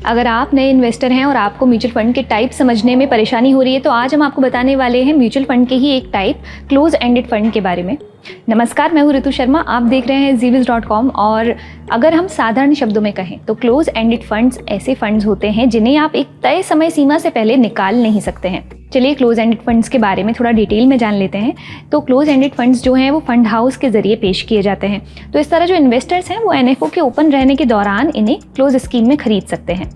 अगर आप नए इन्वेस्टर हैं और आपको म्यूचुअल फंड के टाइप समझने में परेशानी हो रही है तो आज हम आपको बताने वाले हैं म्यूचुअल फंड के ही एक टाइप क्लोज एंडेड फंड के बारे में। नमस्कार, मैं हूँ ऋतु शर्मा, आप देख रहे हैं zwiz.com। और अगर हम साधारण शब्दों में कहें तो क्लोज एंडेड फंड्स ऐसे फंड्स होते हैं जिन्हें आप एक तय समय सीमा से पहले निकाल नहीं सकते हैं। चलिए क्लोज एंडेड फंड्स के बारे में थोड़ा डिटेल में जान लेते हैं। तो क्लोज एंडेड फंड्स जो हैं वो फंड हाउस के जरिए पेश किए जाते हैं। तो इस तरह जो इन्वेस्टर्स हैं वो NFO के ओपन रहने के दौरान इन्हें क्लोज स्कीम में खरीद सकते हैं।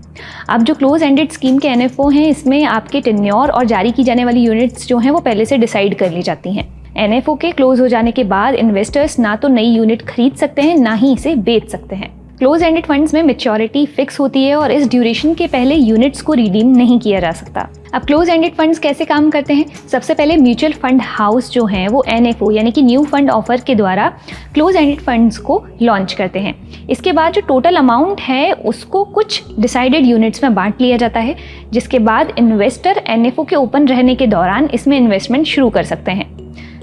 अब जो क्लोज एंडेड स्कीम के NFO हैं इसमें आपके टेन्योर और जारी की जाने वाली यूनिट्स जो हैं वो पहले से डिसाइड कर ली जाती हैं। NFO के क्लोज हो जाने के बाद इन्वेस्टर्स ना तो नई यूनिट खरीद सकते हैं ना ही इसे बेच सकते हैं। क्लोज एंडेड फंड्स में मैच्योरिटी फिक्स होती है और इस ड्यूरेशन के पहले यूनिट्स को रिडीम नहीं किया जा सकता। अब क्लोज एंडेड फंड्स कैसे काम करते हैं? सबसे पहले म्यूचुअल फंड हाउस जो हैं वो NFO यानी कि न्यू फंड ऑफर के द्वारा क्लोज एंडेड फंड्स को लॉन्च करते हैं। इसके बाद जो टोटल अमाउंट है उसको कुछ डिसाइडेड यूनिट्स में बांट लिया जाता है, जिसके बाद इन्वेस्टर NFO के ओपन रहने के दौरान इसमें इन्वेस्टमेंट शुरू कर सकते हैं।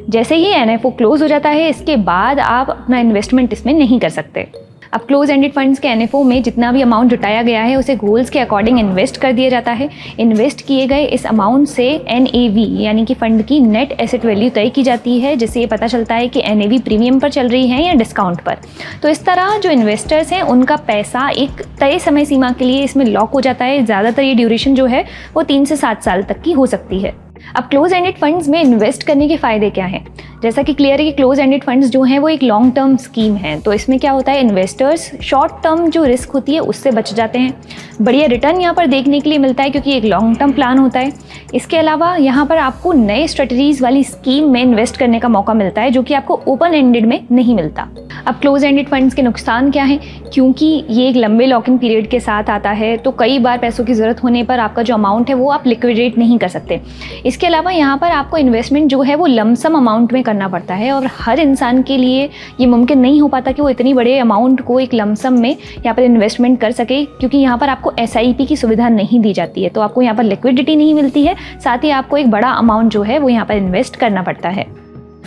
जैसे ही NFO क्लोज हो जाता है इसके बाद आप अपना इन्वेस्टमेंट इसमें नहीं कर सकते। अब क्लोज एंडेड फंड्स के NFO में जितना भी अमाउंट जुटाया गया है उसे गोल्स के अकॉर्डिंग इन्वेस्ट कर दिया जाता है। इन्वेस्ट किए गए इस अमाउंट से NAV यानी कि फंड की नेट एसेट वैल्यू तय की जाती है, जिससे ये पता चलता है कि NAV प्रीमियम पर चल रही है या डिस्काउंट पर। तो इस तरह जो इन्वेस्टर्स हैं उनका पैसा एक तय समय सीमा के लिए इसमें लॉक हो जाता है। ज़्यादातर ये ड्यूरेशन जो है वो 3 से 7 साल तक की हो सकती है। अब क्लोज एंडेड फंड्स में इन्वेस्ट करने के फ़ायदे क्या हैं? जैसा कि क्लियर है कि क्लोज एंडेड फंड्स जो हैं वो एक लॉन्ग टर्म स्कीम है। तो इसमें क्या होता है, इन्वेस्टर्स शॉर्ट टर्म जो रिस्क होती है उससे बच जाते हैं। बढ़िया रिटर्न यहाँ पर देखने के लिए मिलता है क्योंकि एक लॉन्ग टर्म प्लान होता है। इसके अलावा यहाँ पर आपको नए स्ट्रेटजीज वाली स्कीम में इन्वेस्ट करने का मौका मिलता है जो कि आपको ओपन एंडेड में नहीं मिलता। अब क्लोज एंडेड फंड्स के नुकसान क्या हैं? क्योंकि ये एक लंबे लॉक इन पीरियड के साथ आता है तो कई बार पैसों की ज़रूरत होने पर आपका जो अमाउंट है वो आप लिक्विडेट नहीं कर सकते। इसके अलावा यहाँ पर आपको इन्वेस्टमेंट जो है वो लमसम अमाउंट में करना पड़ता है और हर इंसान के लिए ये मुमकिन नहीं हो पाता कि वो इतनी बड़े अमाउंट को एक लमसम में यहाँ पर इन्वेस्टमेंट कर सके, क्योंकि यहाँ पर आपको SIP की सुविधा नहीं दी जाती है। तो आपको यहाँ पर लिक्विडिटी नहीं मिलती है, साथ ही आपको एक बड़ा अमाउंट जो है वो यहाँ पर इन्वेस्ट करना पड़ता है।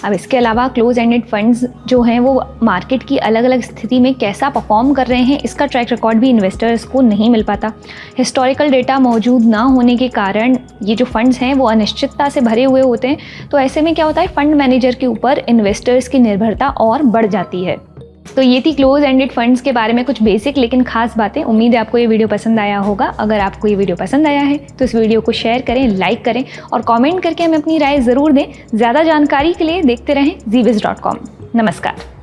अब इसके अलावा क्लोज एंडेड फंड्स जो हैं वो मार्केट की अलग अलग स्थिति में कैसा परफॉर्म कर रहे हैं इसका ट्रैक रिकॉर्ड भी इन्वेस्टर्स को नहीं मिल पाता। हिस्टोरिकल डेटा मौजूद ना होने के कारण ये जो फंड्स हैं वो अनिश्चितता से भरे हुए होते हैं। तो ऐसे में क्या होता है, फंड मैनेजर के ऊपर इन्वेस्टर्स की निर्भरता और बढ़ जाती है। तो ये थी क्लोज एंडेड फंड्स के बारे में कुछ बेसिक लेकिन खास बातें। उम्मीद है आपको ये वीडियो पसंद आया होगा। अगर आपको ये वीडियो पसंद आया है तो इस वीडियो को शेयर करें, लाइक करें और कमेंट करके हमें अपनी राय ज़रूर दें। ज़्यादा जानकारी के लिए देखते रहें zwiz.com। नमस्कार।